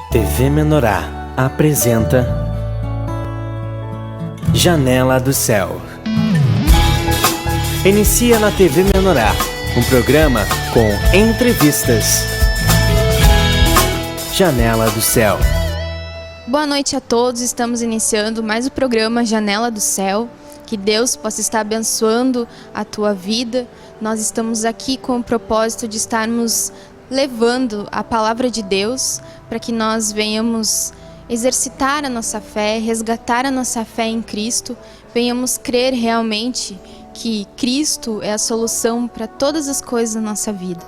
TV Menorá apresenta Janela do Céu. Inicia na TV Menorá, um programa com entrevistas. Janela do Céu. Boa noite a todos, estamos iniciando mais o programa Janela do Céu. Que Deus possa estar abençoando a tua vida. Nós estamos aqui com o propósito de estarmos levando a palavra de Deus para que nós venhamos exercitar a nossa fé, resgatar a nossa fé em Cristo, venhamos crer realmente que Cristo é a solução para todas as coisas da nossa vida.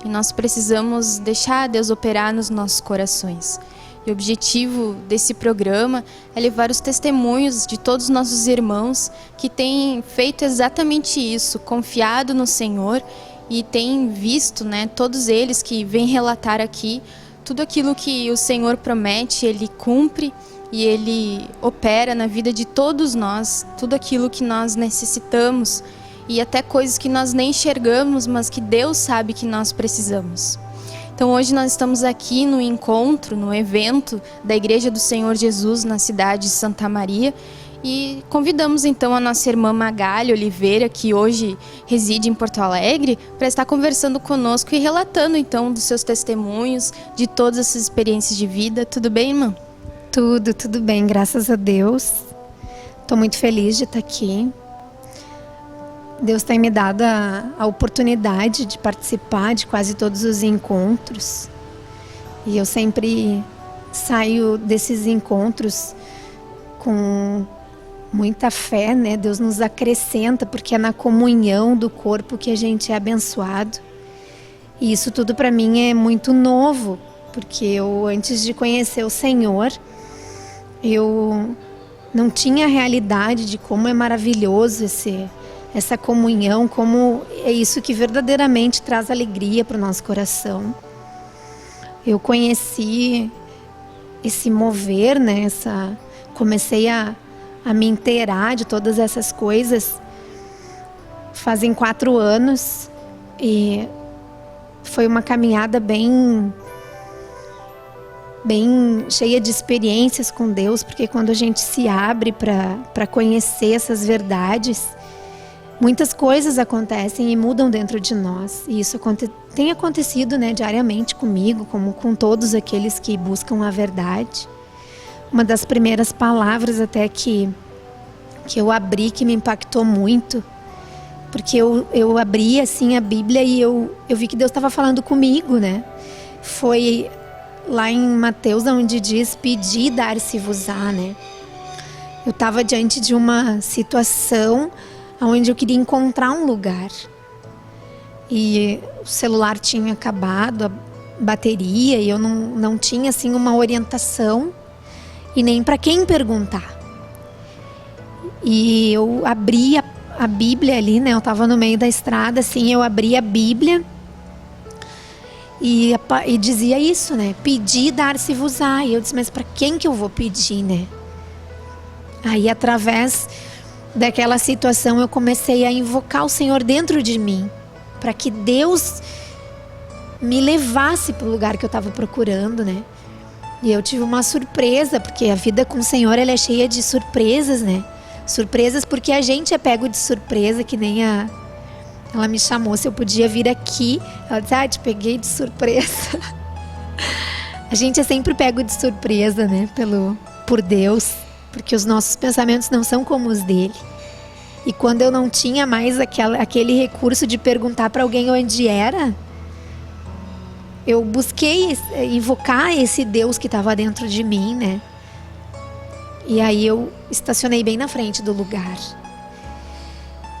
E nós precisamos deixar Deus operar nos nossos corações. E o objetivo desse programa é levar os testemunhos de todos os nossos irmãos que têm feito exatamente isso, confiado no Senhor e têm visto, todos eles que vêm relatar aqui, tudo aquilo que o Senhor promete, Ele cumpre e Ele opera na vida de todos nós, tudo aquilo que nós necessitamos e até coisas que nós nem enxergamos, mas que Deus sabe que nós precisamos. Então hoje nós estamos aqui no encontro, no evento da Igreja do Senhor Jesus na cidade de Santa Maria e convidamos então a nossa irmã Magali Oliveira, que hoje reside em Porto Alegre, para estar conversando conosco e relatando então dos seus testemunhos, de todas essas experiências de vida. Tudo bem, irmã? Tudo bem, graças a Deus. Estou muito feliz de estar aqui. Deus tem me dado a oportunidade de participar de quase todos os encontros. E eu sempre saio desses encontros com muita fé, Deus nos acrescenta, porque é na comunhão do corpo que a gente é abençoado. E isso tudo para mim é muito novo, porque eu, antes de conhecer o Senhor, eu não tinha a realidade de como é maravilhoso essa comunhão, como é isso que verdadeiramente traz alegria para o nosso coração. Eu conheci esse mover, comecei a me inteirar de todas essas coisas fazem 4 anos e foi uma caminhada bem cheia de experiências com Deus, porque quando a gente se abre para conhecer essas verdades, muitas coisas acontecem e mudam dentro de nós. E isso tem acontecido diariamente comigo, como com todos aqueles que buscam a verdade. Uma das primeiras palavras até que eu abri, que me impactou muito, porque eu abri assim a Bíblia e eu vi que Deus estava falando comigo, Foi lá em Mateus, onde diz: pedi e dar-se-vos-á, Eu estava diante de uma situação onde eu queria encontrar um lugar. E o celular tinha acabado, a bateria, e eu não tinha assim uma orientação e nem para quem perguntar. E eu abri a Bíblia ali, eu estava no meio da estrada, assim, eu abri a Bíblia e dizia isso, Pedi e dar-se-vos-á. E eu disse: mas para quem que eu vou pedir, Aí, através daquela situação, eu comecei a invocar o Senhor dentro de mim, para que Deus me levasse para o lugar que eu estava procurando, E eu tive uma surpresa, porque a vida com o Senhor, ela é cheia de surpresas, Surpresas porque a gente é pego de surpresa, que nem ela me chamou se eu podia vir aqui. Ela disse: te peguei de surpresa. A gente é sempre pego de surpresa, por Deus, porque os nossos pensamentos não são como os dele. E quando eu não tinha mais aquele recurso de perguntar para alguém onde era, eu busquei invocar esse Deus que estava dentro de mim, E aí eu estacionei bem na frente do lugar.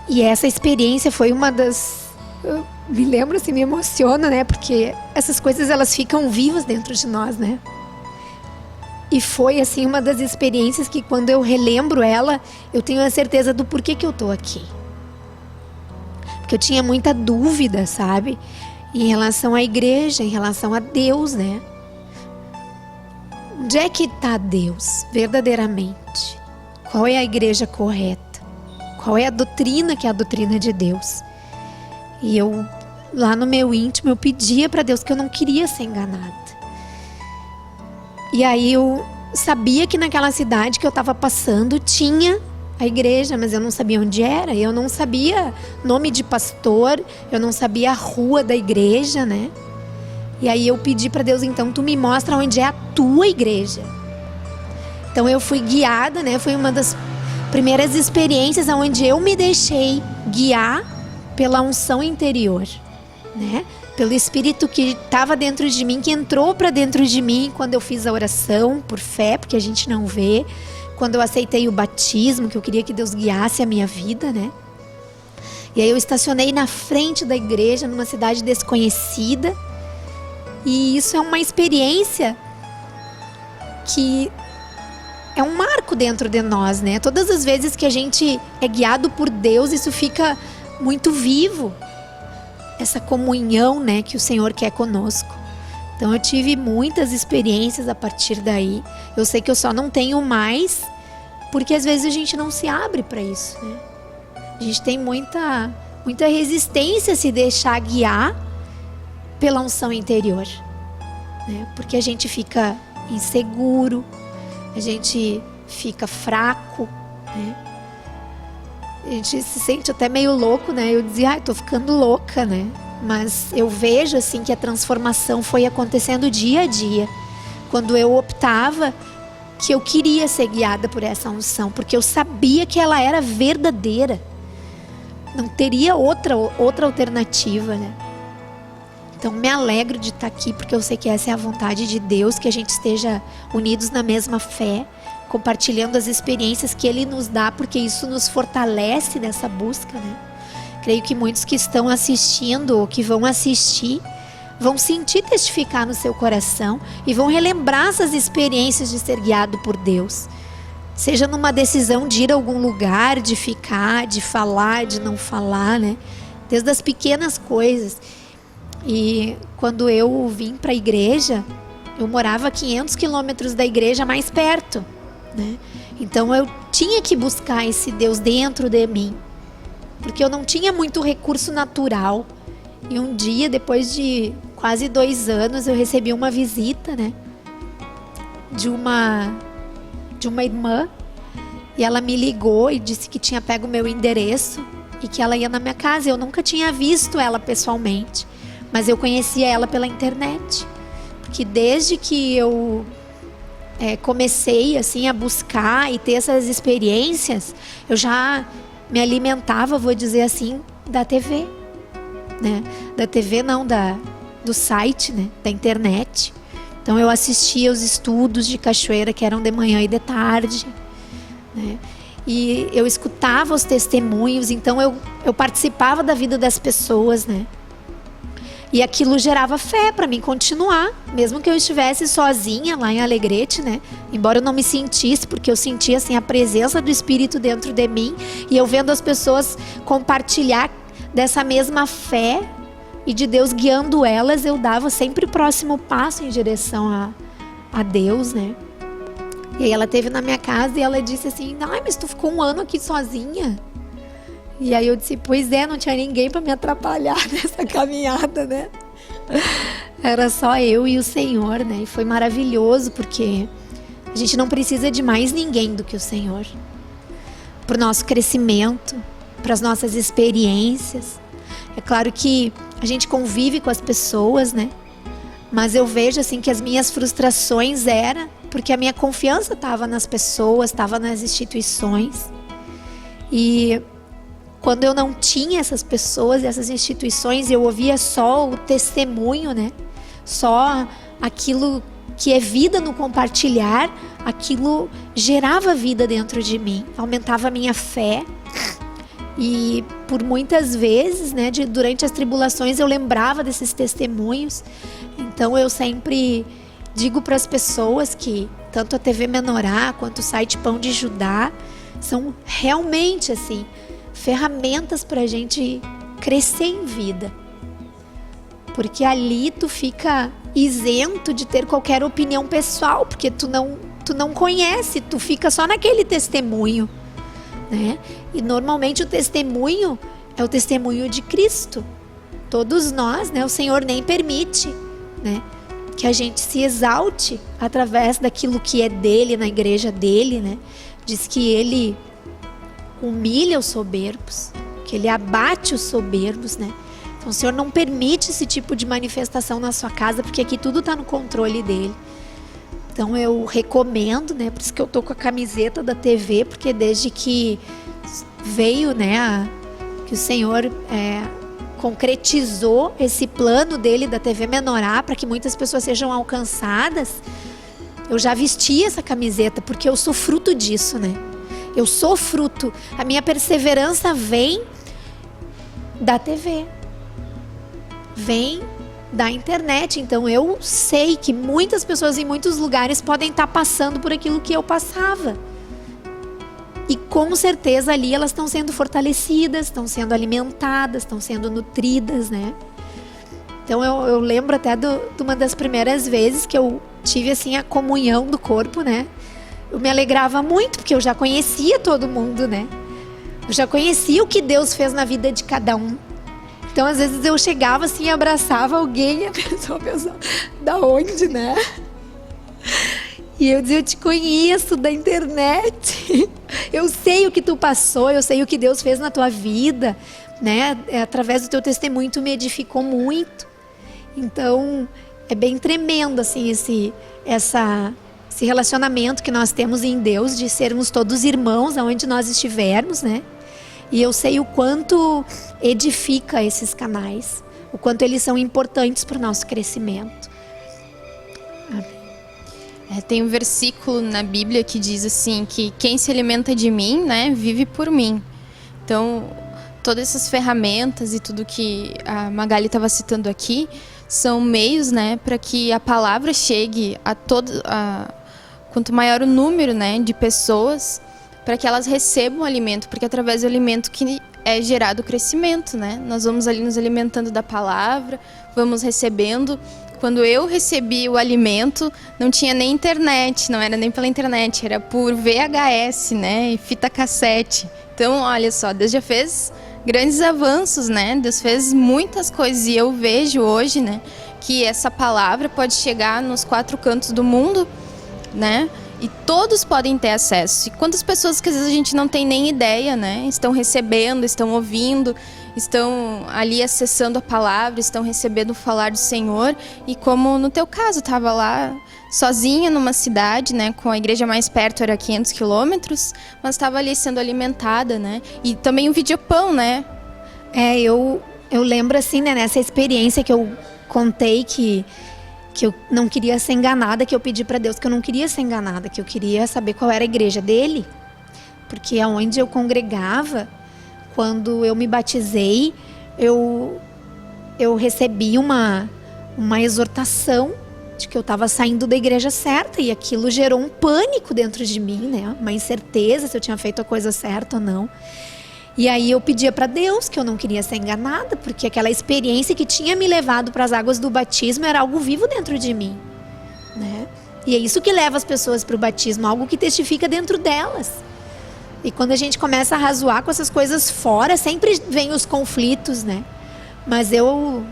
E essa experiência foi uma das... Eu me lembro, me emociono, Porque essas coisas, elas ficam vivas dentro de nós, E foi, assim, uma das experiências que, quando eu relembro ela, eu tenho a certeza do porquê que eu tô aqui. Porque eu tinha muita dúvida, sabe? Em relação à igreja, em relação a Deus, Onde é que está Deus, verdadeiramente? Qual é a igreja correta? Qual é a doutrina que é a doutrina de Deus? E eu, lá no meu íntimo, eu pedia para Deus que eu não queria ser enganada. E aí eu sabia que naquela cidade que eu estava passando tinha a igreja, mas eu não sabia onde era. Eu não sabia nome de pastor, eu não sabia a rua da igreja, né? E aí eu pedi para Deus, então, tu me mostra onde é a tua igreja. Então eu fui guiada, né? Foi uma das primeiras experiências onde eu me deixei guiar pela unção interior, né? Pelo Espírito que estava dentro de mim, que entrou para dentro de mim quando eu fiz a oração por fé, porque a gente não vê. Quando eu aceitei o batismo, que eu queria que Deus guiasse a minha vida, né? E aí eu estacionei na frente da igreja, numa cidade desconhecida. E isso é uma experiência que é um marco dentro de nós, né? Todas as vezes que a gente é guiado por Deus, isso fica muito vivo. Essa comunhão, né, que o Senhor quer conosco. Então eu tive muitas experiências a partir daí. Eu sei que eu só não tenho mais, porque às vezes a gente não se abre para isso, né? A gente tem muita resistência a se deixar guiar pela unção interior, né? Porque a gente fica inseguro, a gente fica fraco, né? A gente se sente até meio louco, né? Eu dizia, tô ficando louca, né? Mas eu vejo, assim, que a transformação foi acontecendo dia a dia. Quando eu optava que eu queria ser guiada por essa unção, porque eu sabia que ela era verdadeira. Não teria outra alternativa, né? Então me alegro de estar aqui, porque eu sei que essa é a vontade de Deus, que a gente esteja unidos na mesma fé, compartilhando as experiências que Ele nos dá, porque isso nos fortalece nessa busca, né? Creio que muitos que estão assistindo ou que vão assistir vão sentir testificar no seu coração e vão relembrar essas experiências de ser guiado por Deus. Seja numa decisão de ir a algum lugar, de ficar, de falar, de não falar, né? Desde as pequenas coisas. E quando eu vim para a igreja, eu morava a 500 quilômetros da igreja mais perto, né? Então eu tinha que buscar esse Deus dentro de mim, porque eu não tinha muito recurso natural. E um dia, depois de quase 2 anos, eu recebi uma visita, né, de uma irmã, e ela me ligou e disse que tinha pego o meu endereço e que ela ia na minha casa. Eu nunca tinha visto ela pessoalmente, mas eu conhecia ela pela internet, porque desde que eu comecei assim a buscar e ter essas experiências, eu já me alimentava, vou dizer assim, da TV, né? Da TV não, do site, né? Da internet. Então eu assistia os estudos de cachoeira que eram de manhã e de tarde, né? E eu escutava os testemunhos, então eu participava da vida das pessoas, né? E aquilo gerava fé para mim continuar, mesmo que eu estivesse sozinha lá em Alegrete, né? Embora eu não me sentisse, porque eu sentia assim a presença do Espírito dentro de mim, e eu vendo as pessoas compartilhar dessa mesma fé e de Deus guiando elas, eu dava sempre o próximo passo em direção a Deus, né? E aí ela esteve na minha casa e ela disse assim: ai, mas tu ficou 1 ano aqui sozinha? E aí eu disse: pois é, não tinha ninguém para me atrapalhar nessa caminhada, né? Era só eu e o Senhor, né? E foi maravilhoso, porque a gente não precisa de mais ninguém do que o Senhor, para o nosso crescimento, para as nossas experiências. É claro que a gente convive com as pessoas, né? Mas eu vejo assim que as minhas frustrações eram porque a minha confiança estava nas pessoas, estava nas instituições. E quando eu não tinha essas pessoas e essas instituições, eu ouvia só o testemunho, né? Só aquilo que é vida no compartilhar, aquilo gerava vida dentro de mim, aumentava a minha fé. E por muitas vezes, né, durante as tribulações, eu lembrava desses testemunhos. Então eu sempre digo para as pessoas que tanto a TV Menorá quanto o site Pão de Judá são realmente assim ferramentas para a gente crescer em vida, porque ali tu fica isento de ter qualquer opinião pessoal, porque tu não conhece, tu fica só naquele testemunho, né? E normalmente o testemunho é o testemunho de Cristo. Todos nós, né? O Senhor nem permite, né, que a gente se exalte através daquilo que é dele, na igreja dele, né? Diz que ele humilha os soberbos, que ele abate os soberbos, né? Então o Senhor não permite esse tipo de manifestação na sua casa, porque aqui tudo está no controle dele. Então eu recomendo, né? Por isso que eu tô com a camiseta da TV, porque desde que veio, né, que o Senhor concretizou esse plano dele da TV Menorá para que muitas pessoas sejam alcançadas, eu já vesti essa camiseta, porque eu sou fruto disso, né? Eu sou fruto. A minha perseverança vem da TV, vem da internet. Então eu sei que muitas pessoas em muitos lugares podem estar passando por aquilo que eu passava. E com certeza ali elas estão sendo fortalecidas, estão sendo alimentadas, estão sendo nutridas, né? Então eu lembro até de uma das primeiras vezes que eu tive assim a comunhão do corpo, né? Eu me alegrava muito, porque eu já conhecia todo mundo, né? Eu já conhecia o que Deus fez na vida de cada um. Então às vezes eu chegava assim, abraçava alguém e a pessoa pensava, da onde, né? E eu dizia, eu te conheço da internet, eu sei o que tu passou, eu sei o que Deus fez na tua vida, né? Através do teu testemunho tu me edificou muito. Então é bem tremendo assim esse relacionamento que nós temos em Deus, de sermos todos irmãos aonde nós estivermos, né? E eu sei o quanto edifica esses canais, o quanto eles são importantes para o nosso crescimento. Tem um versículo na Bíblia que diz assim, que quem se alimenta de mim, né, vive por mim. Então, todas essas ferramentas e tudo que a Magali estava citando aqui são meios, né, para que a palavra chegue a quanto maior o número, né, de pessoas, para que elas recebam o alimento, porque através do alimento que é gerado o crescimento, né? Nós vamos ali nos alimentando da palavra, vamos recebendo. Quando eu recebi o alimento, não tinha nem internet, não era nem pela internet, era por VHS, né, e fita cassete. Então, olha só, Deus já fez grandes avanços, né? Deus fez muitas coisas e eu vejo hoje, né, que essa palavra pode chegar nos 4 cantos do mundo, né? E todos podem ter acesso. E quantas pessoas que às vezes a gente não tem nem ideia, né? Estão recebendo, estão ouvindo, estão ali acessando a palavra, estão recebendo o falar do Senhor. E como no teu caso, estava lá sozinha numa cidade, né? Com a igreja mais perto, era 500 quilômetros, mas estava ali sendo alimentada, né? E também o videopão, né? Eu lembro assim, né? Nessa experiência que eu contei que eu não queria ser enganada, que eu pedi para Deus que eu não queria ser enganada, que eu queria saber qual era a igreja dele, porque aonde eu congregava, quando eu me batizei, eu recebi uma exortação de que eu estava saindo da igreja certa, e aquilo gerou um pânico dentro de mim, né? Uma incerteza se eu tinha feito a coisa certa ou não. E aí eu pedia para Deus que eu não queria ser enganada, porque aquela experiência que tinha me levado para as águas do batismo era algo vivo dentro de mim, né? E é isso que leva as pessoas para o batismo, algo que testifica dentro delas. E quando a gente começa a razoar com essas coisas fora, sempre vem os conflitos, né? Mas eu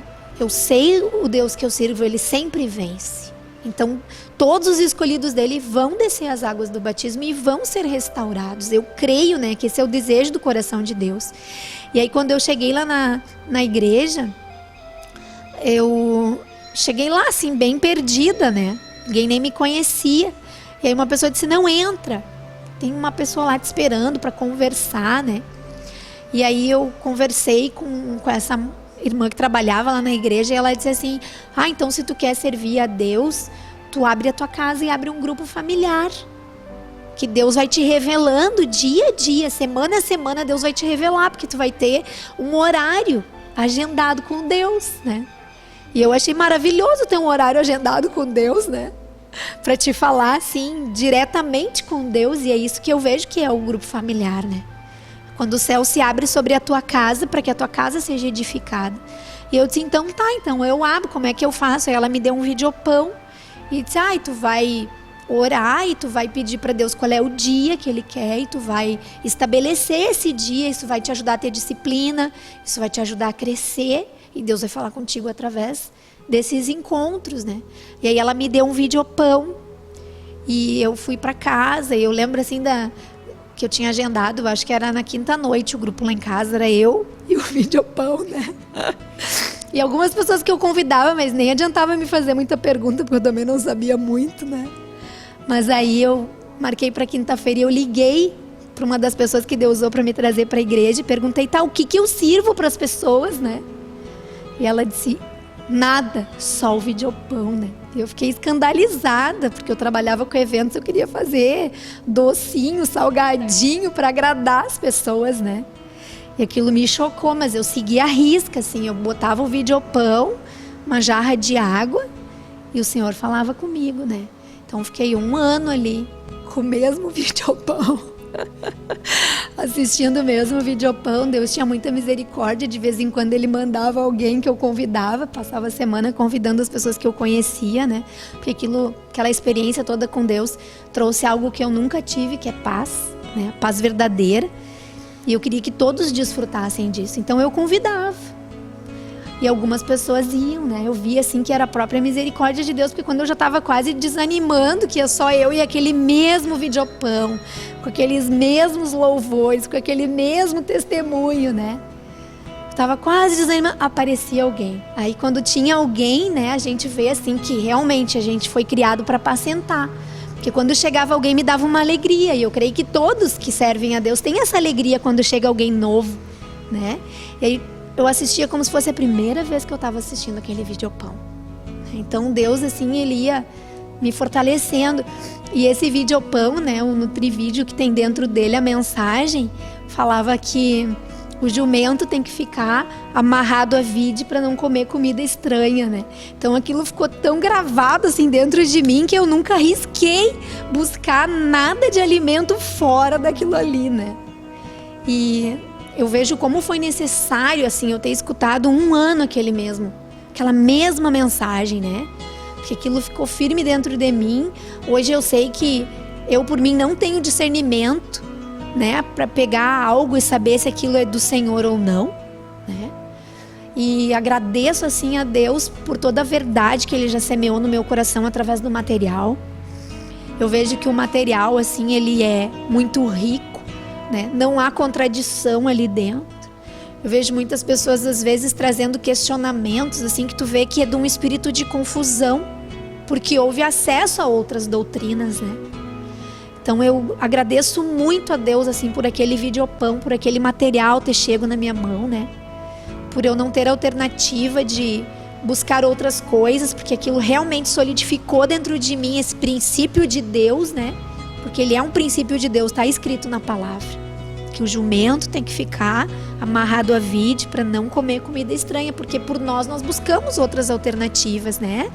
sei o Deus que eu sirvo, ele sempre vence. Então, todos os escolhidos dele vão descer as águas do batismo e vão ser restaurados. Eu creio, né, que esse é o desejo do coração de Deus. E aí, quando eu cheguei lá na igreja, eu cheguei lá, assim, bem perdida, né? Ninguém nem me conhecia. E aí uma pessoa disse, não, entra. Tem uma pessoa lá te esperando para conversar, né? E aí eu conversei com essa irmã que trabalhava lá na igreja, e ela disse assim, então se tu quer servir a Deus, tu abre a tua casa e abre um grupo familiar, que Deus vai te revelando dia a dia, semana a semana, Deus vai te revelar, porque tu vai ter um horário agendado com Deus, né? E eu achei maravilhoso ter um horário agendado com Deus, né? Para te falar assim, diretamente com Deus, e é isso que eu vejo que é o grupo familiar, né? Quando o céu se abre sobre a tua casa, para que a tua casa seja edificada. E eu disse, então eu abro, como é que eu faço? Aí ela me deu um videopão e disse, tu vai orar e tu vai pedir para Deus qual é o dia que Ele quer, e tu vai estabelecer esse dia, isso vai te ajudar a ter disciplina, isso vai te ajudar a crescer, e Deus vai falar contigo através desses encontros, né? E aí ela me deu um videopão e eu fui para casa. E eu lembro assim que eu tinha agendado, acho que era na quinta noite, o grupo lá em casa era eu e o videopão, né? E algumas pessoas que eu convidava, mas nem adiantava me fazer muita pergunta, porque eu também não sabia muito, né? Mas aí eu marquei para quinta-feira e eu liguei para uma das pessoas que Deus usou para me trazer para a igreja e perguntei, o que eu sirvo para as pessoas, né? E ela disse, nada, só o videopão, né? E eu fiquei escandalizada, porque eu trabalhava com eventos, eu queria fazer docinho, salgadinho para agradar as pessoas, né? E aquilo me chocou, mas eu seguia a risca, assim, eu botava o videopão, uma jarra de água, e o Senhor falava comigo, né? Então fiquei 1 ano ali, com o mesmo videopão, assistindo o mesmo videopão. Deus tinha muita misericórdia, de vez em quando Ele mandava alguém que eu convidava, passava a semana convidando as pessoas que eu conhecia, né? Porque aquela experiência toda com Deus trouxe algo que eu nunca tive, que é paz, né? Paz verdadeira. E eu queria que todos desfrutassem disso. Então eu convidava. E algumas pessoas iam, né? Eu via assim que era a própria misericórdia de Deus, porque quando eu já estava quase desanimando, que ia só eu e aquele mesmo videopão, com aqueles mesmos louvores, com aquele mesmo testemunho, né? Estava quase desanimando, aparecia alguém. Aí quando tinha alguém, né, a gente vê assim que realmente a gente foi criado para apacentar. Porque quando chegava alguém me dava uma alegria, e eu creio que todos que servem a Deus têm essa alegria quando chega alguém novo, né? E aí eu assistia como se fosse a primeira vez que eu estava assistindo aquele videopão. Então Deus, assim, Ele ia me fortalecendo. E esse videopão, né, o Nutrivídeo que tem dentro dele, a mensagem, falava que o jumento tem que ficar amarrado à vide para não comer comida estranha, né? Então aquilo ficou tão gravado assim dentro de mim que eu nunca arrisquei buscar nada de alimento fora daquilo ali, né? E eu vejo como foi necessário, assim, eu ter escutado 1 ano aquela mesma mensagem, né? Porque aquilo ficou firme dentro de mim. Hoje eu sei que eu, por mim, não tenho discernimento, né, para pegar algo e saber se aquilo é do Senhor ou não, né? E agradeço assim a Deus por toda a verdade que Ele já semeou no meu coração através do material. Eu vejo que o material assim ele é muito rico, né? Não há contradição ali dentro. Eu vejo muitas pessoas às vezes trazendo questionamentos assim que tu vê que é de um espírito de confusão, porque houve acesso a outras doutrinas, né? Então eu agradeço muito a Deus assim por aquele videopão, por aquele material ter chego na minha mão, né? Por eu não ter alternativa de buscar outras coisas, porque aquilo realmente solidificou dentro de mim esse princípio de Deus, né? Porque ele é um princípio de Deus, está escrito na palavra, que o jumento tem que ficar amarrado à vide para não comer comida estranha, porque por nós buscamos outras alternativas, né?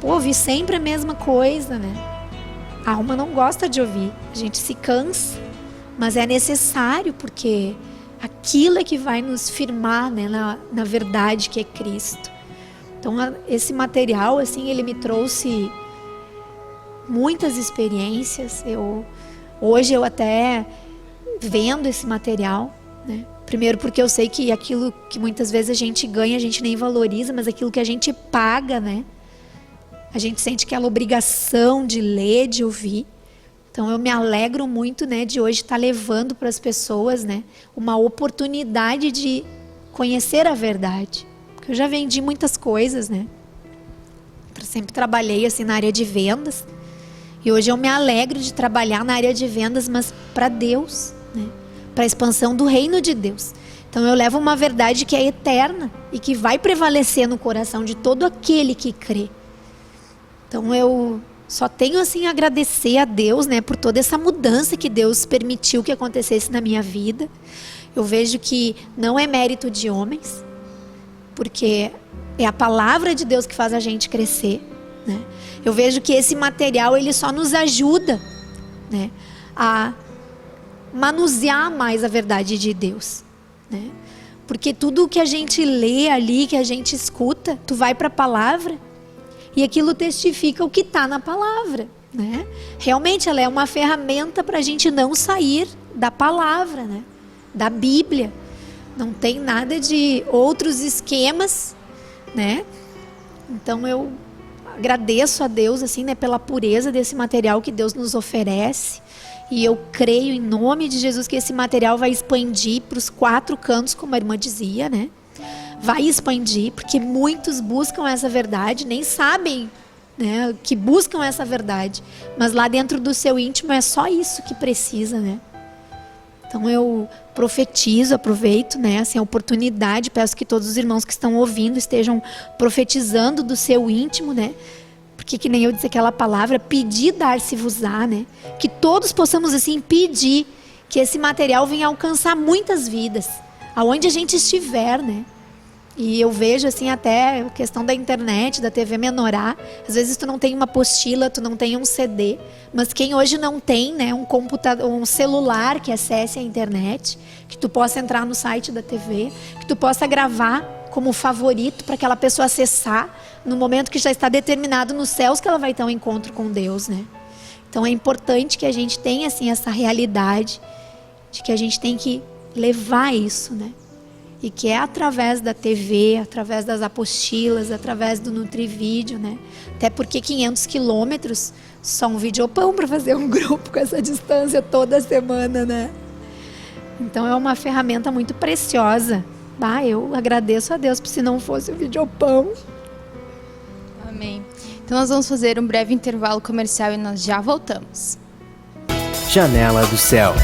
Pô, ouvir sempre a mesma coisa, né? A alma não gosta de ouvir, a gente se cansa, mas é necessário, porque aquilo é que vai nos firmar, né, na verdade que é Cristo. Então esse material, assim, ele me trouxe muitas experiências. Hoje eu até vendo esse material, né? Primeiro porque eu sei que aquilo que muitas vezes a gente ganha, a gente nem valoriza, mas aquilo que a gente paga, né? A gente sente aquela obrigação de ler, de ouvir. Então eu me alegro muito, né, de hoje estar levando para as pessoas, né, uma oportunidade de conhecer a verdade. Porque eu já vendi muitas coisas, né? Sempre trabalhei assim na área de vendas. E hoje eu me alegro de trabalhar na área de vendas, mas para Deus, né? Para a expansão do reino de Deus. Então eu levo uma verdade que é eterna e que vai prevalecer no coração de todo aquele que crê. Então eu só tenho assim a agradecer a Deus, né, por toda essa mudança que Deus permitiu que acontecesse na minha vida. Eu vejo que não é mérito de homens, porque é a palavra de Deus que faz a gente crescer, né? Eu vejo que esse material ele só nos ajuda, né, a manusear mais a verdade de Deus, né? Porque tudo que a gente lê ali, que a gente escuta, tu vai para a palavra e aquilo testifica o que está na palavra, né? Realmente ela é uma ferramenta para a gente não sair da palavra, né? Da Bíblia. Não tem nada de outros esquemas, né? Então eu agradeço a Deus assim, né, pela pureza desse material que Deus nos oferece. E eu creio em nome de Jesus que esse material vai expandir para os 4 cantos, como a irmã dizia, né? Vai expandir, porque muitos buscam essa verdade, nem sabem, né, que buscam essa verdade. Mas lá dentro do seu íntimo é só isso que precisa, né? Então eu profetizo, aproveito, né, assim, a oportunidade, peço que todos os irmãos que estão ouvindo estejam profetizando do seu íntimo, né? Porque que nem eu disse aquela palavra, pedir, dar-se-vos-á, né? Que todos possamos assim pedir que esse material venha alcançar muitas vidas, aonde a gente estiver, né? E eu vejo assim até a questão da internet, da TV Menorá. Às vezes tu não tem uma apostila, tu não tem um CD, mas quem hoje não tem, né, um computador, um celular que acesse a internet, que tu possa entrar no site da TV, que tu possa gravar como favorito para aquela pessoa acessar no momento que já está determinado nos céus que ela vai ter um encontro com Deus, né? Então é importante que a gente tenha assim essa realidade de que a gente tem que levar isso, né? E que é através da TV, através das apostilas, através do Nutrivídeo, né? Até porque 500 quilômetros, só um videopão para fazer um grupo com essa distância toda semana, né? Então é uma ferramenta muito preciosa. Eu agradeço a Deus, porque se não fosse o videopão. Amém. Então nós vamos fazer um breve intervalo comercial e nós já voltamos. Janela do Céu.